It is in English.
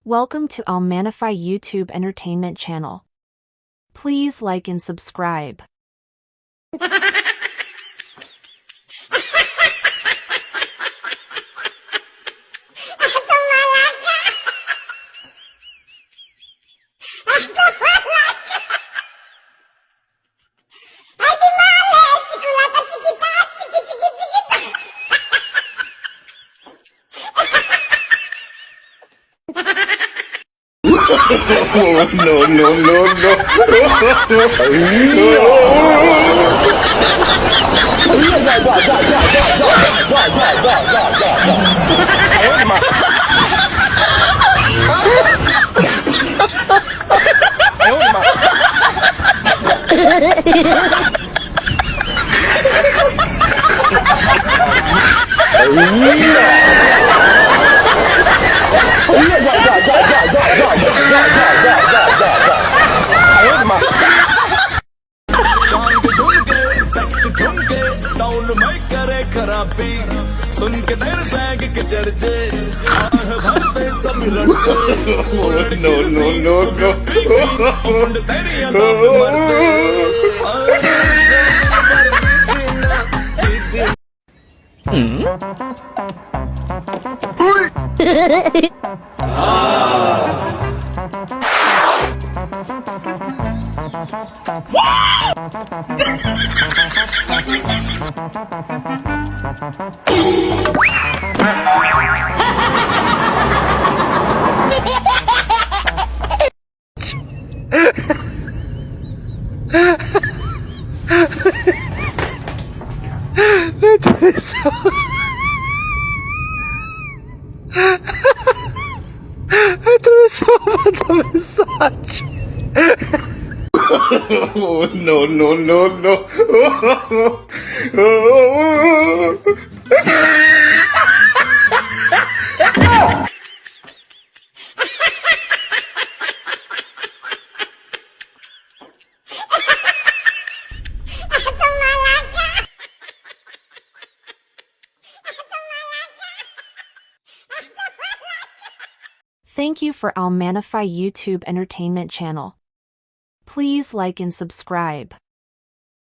Welcome to Almanify YouTube Entertainment Channel. Please like and subscribe. Oh, no, no, खराबी सुन के तेरे सैग के चर्चे भरते सब लड़के no, no. तेरी अदा Oh, no. Thank you for Almanify YouTube Entertainment Channel. Please like and subscribe.